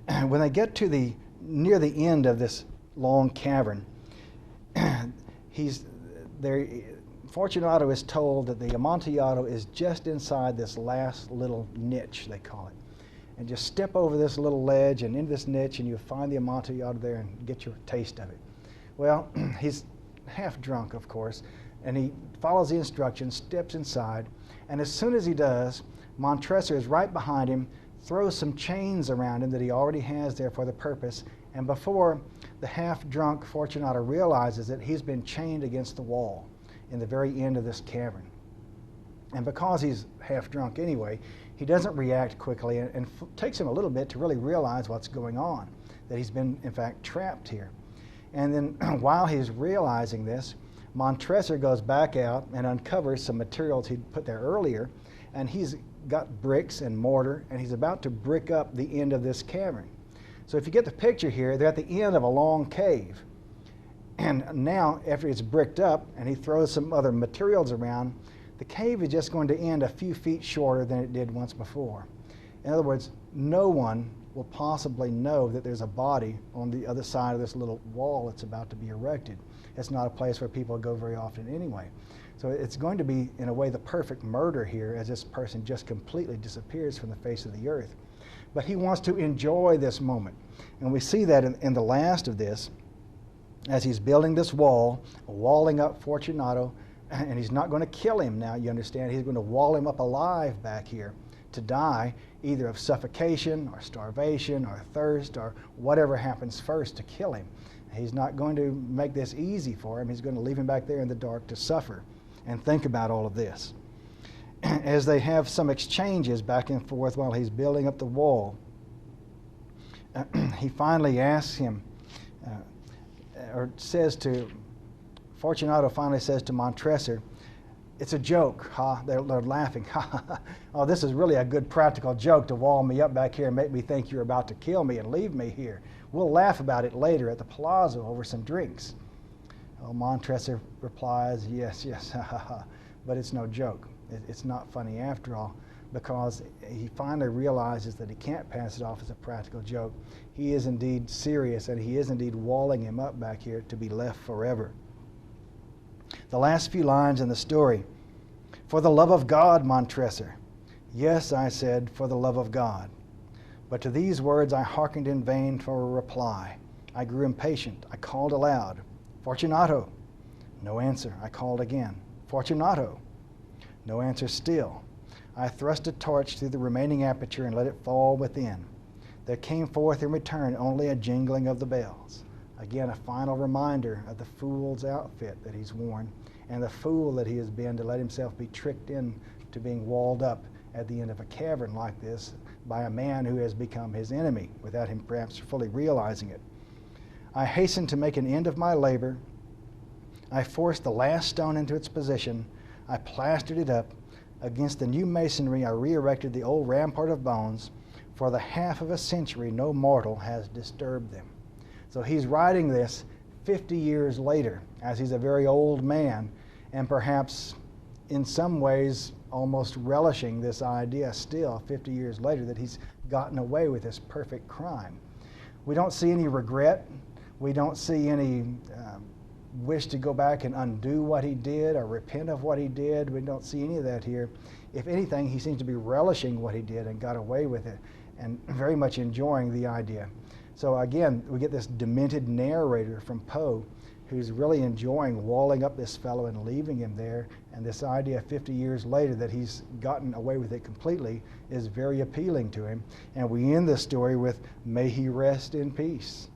When they get to near the end of this long cavern, Fortunato is told that the Amontillado is just inside this last little niche, they call it. And just step over this little ledge and into this niche, and you'll find the Amontillado there and get your taste of it. Well, he's half drunk, of course, and he follows the instructions, steps inside, and as soon as he does, Montresor is right behind him, throws some chains around him that he already has there for the purpose, and before the half-drunk Fortunato realizes it, he's been chained against the wall in the very end of this cavern. And because he's half drunk anyway, he doesn't react quickly, and takes him a little bit to really realize what's going on, that he's been, in fact, trapped here. And then while he's realizing this, Montresor goes back out and uncovers some materials he'd put there earlier, and he's got bricks and mortar, and he's about to brick up the end of this cavern. So if you get the picture here, they're at the end of a long cave. And now, after it's bricked up and he throws some other materials around, the cave is just going to end a few feet shorter than it did once before. In other words, no one will possibly know that there's a body on the other side of this little wall that's about to be erected. It's not a place where people go very often anyway. So it's going to be, in a way, the perfect murder here, as this person just completely disappears from the face of the earth. But he wants to enjoy this moment. And we see that in the last of this, as he's building this wall, walling up Fortunato, and he's not going to kill him now, you understand. He's going to wall him up alive back here to die, either of suffocation or starvation or thirst or whatever happens first to kill him. He's not going to make this easy for him. He's going to leave him back there in the dark to suffer and think about all of this. As they have some exchanges back and forth while he's building up the wall, he finally asks him, Fortunato finally says to Montresor, "It's a joke, huh?" They're laughing. "Oh, this is really a good practical joke to wall me up back here and make me think you're about to kill me and leave me here. We'll laugh about it later at the palazzo over some drinks." Oh, Montresor replies, "Yes, yes, but it's no joke. It's not funny after all," because he finally realizes that he can't pass it off as a practical joke. He is indeed serious, and he is indeed walling him up back here to be left forever. The last few lines in the story: "For the love of God, Montresor." "Yes," I said, "for the love of God." But to these words I hearkened in vain for a reply. I grew impatient. I called aloud, "Fortunato!" No answer. I called again, "Fortunato!" No answer still. I thrust a torch through the remaining aperture and let it fall within. There came forth in return only a jingling of the bells. Again, a final reminder of the fool's outfit that he's worn, and the fool that he has been to let himself be tricked into being walled up at the end of a cavern like this by a man who has become his enemy, without him perhaps fully realizing it. I hastened to make an end of my labor. I forced the last stone into its position. I plastered it up. Against the new masonry I re-erected the old rampart of bones. For the half of a century no mortal has disturbed them. So he's writing this 50 years later, as he's a very old man, and perhaps in some ways almost relishing this idea still 50 years later that he's gotten away with this perfect crime. We don't see any regret. We don't see any wish to go back and undo what he did or repent of what he did. We don't see any of that here. If anything, he seems to be relishing what he did and got away with it and very much enjoying the idea. So again, we get this demented narrator from Poe who's really enjoying walling up this fellow and leaving him there, and this idea 50 years later that he's gotten away with it completely is very appealing to him. And we end this story with, "May he rest in peace."